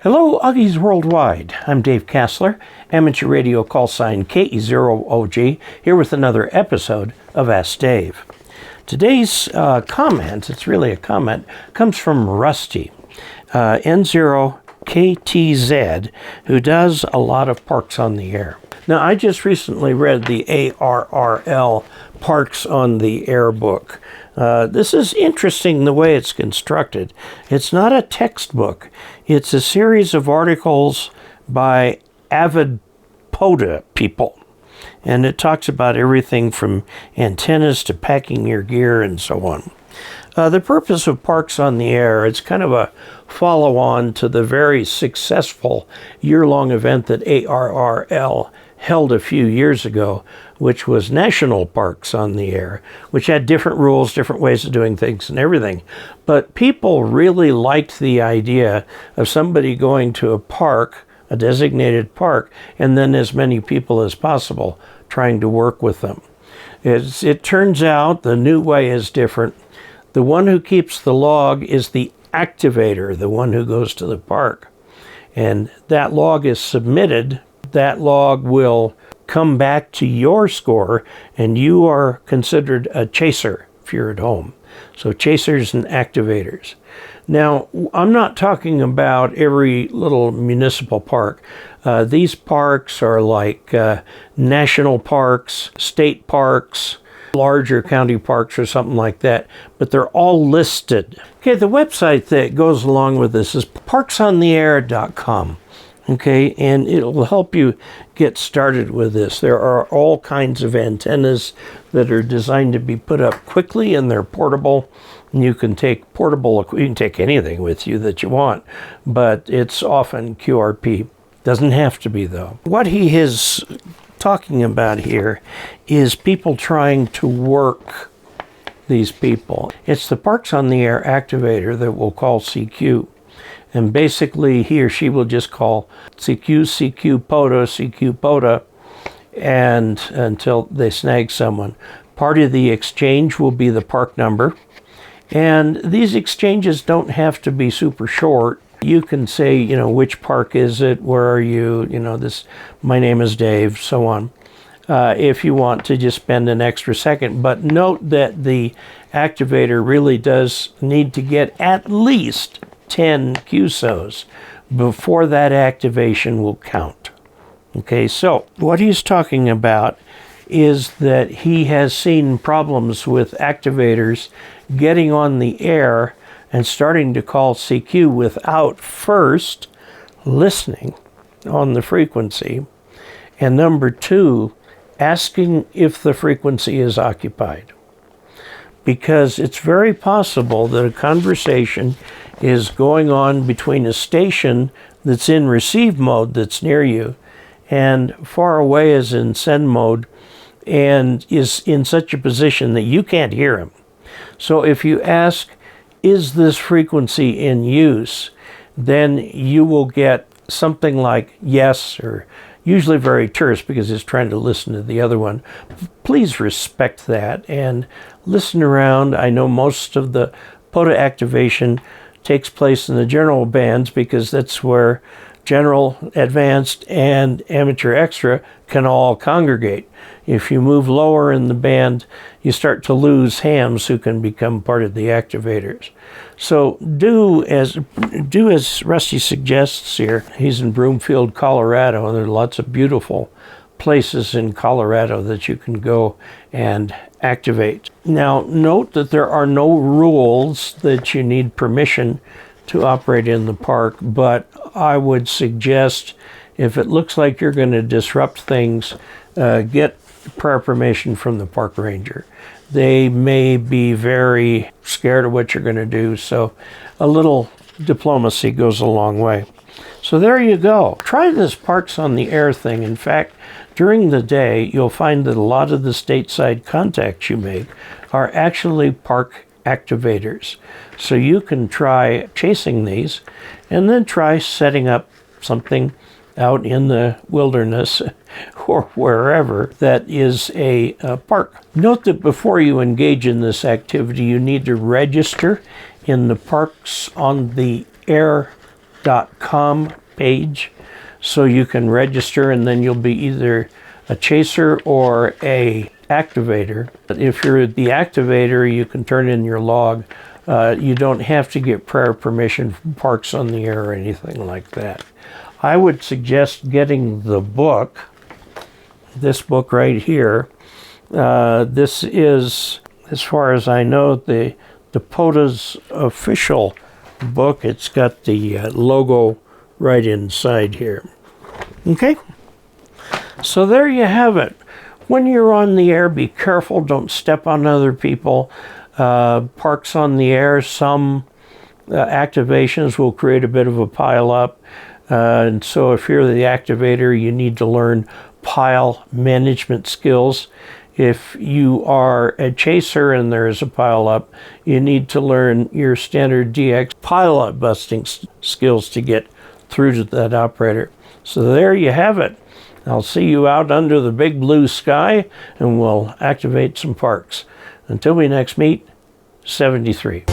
Hello, Uggies Worldwide. I'm Dave Casler, amateur radio call sign KE0OG, here with another episode of Ask Dave. Today's comment, it's really a comment, comes from Rusty, N0KTZ, who does a lot of Parks on the Air. Now, I just recently read the ARRL Parks on the Air book. This is interesting the way it's constructed. It's not a textbook. It's a series of articles by avid POTA people. And it talks about everything from antennas to packing your gear and so on. The purpose of Parks on the Air, it's kind of a follow-on to the very successful year-long event that ARRL held a few years ago, which was National Parks on the Air, which had different rules, different ways of doing things and everything. But people really liked the idea of somebody going to a park, a designated park, and then as many people as possible trying to work with them. It turns out the new way is different. The one who keeps the log is the activator, the one who goes to the park. And that log is submitted. That log will come back to your score, and you are considered a chaser if you're at home. So chasers and activators. Now, I'm not talking about every little municipal park. These parks are like national parks, state parks, larger county parks or something like that, but they're all listed. Okay, the website that goes along with this is parksontheair.com. Okay, and it'll help you get started with this. There are all kinds of antennas that are designed to be put up quickly, and they're portable. And you can take you can take anything with you that you want, but it's often QRP. Doesn't have to be, though. What he is talking about here is people trying to work these people. It's the Parks on the Air activator that will call CQ. And basically, he or she will just call CQ POTA, and until they snag someone. Part of the exchange will be the park number. And these exchanges don't have to be super short. You can say, which park is it? Where are you? My name is Dave, so on. If you want to just spend an extra second. But note that the activator really does need to get at least 10 QSOs before that activation will count. Okay, so what he's talking about is that he has seen problems with activators getting on the air and starting to call CQ without first listening on the frequency, and number two, asking if the frequency is occupied. Because it's very possible that a conversation is going on between a station that's in receive mode that's near you and far away is in send mode and is in such a position that you can't hear him. So if you ask, is this frequency in use, then you will get something like yes, or usually very terse because it's trying to listen to the other one. Please respect that and listen around. I know most of the POTA activation takes place in the general bands because that's where general, advanced, and amateur extra can all congregate. If you move lower in the band, you start to lose hams who can become part of the activators. So do as Rusty suggests here. He's in Broomfield, Colorado, and there are lots of beautiful places in Colorado that you can go and activate. Now, note that there are no rules that you need permission to operate in the park, but I would suggest if it looks like you're going to disrupt things, get prior permission from the park ranger. They may be very scared of what you're going to do, so a little diplomacy goes a long way. So there you go. Try this Parks on the Air thing. In fact, during the day, you'll find that a lot of the stateside contacts you make are actually park activators. So you can try chasing these and then try setting up something out in the wilderness or wherever that is a park. Note that before you engage in this activity, you need to register in the Parks on the Air parks.com page, so you can register, and then you'll be either a chaser or a activator. If you're the activator, you can turn in your log. You don't have to get prior permission from Parks on the Air or anything like that. I would suggest getting the book, this book right here. This is, as far as I know, the POTA's official book. It's got the logo right inside here. Okay? So there you have it. When you're on the air, be careful. Don't step on other people. Parks on the Air, some activations will create a bit of a pile up. And so if you're the activator, you need to learn pile management skills. If you are a chaser and there's a pile up, you need to learn your standard DX pile up busting skills to get through to that operator. So there you have it. I'll see you out under the big blue sky, and we'll activate some parks. Until we next meet, 73.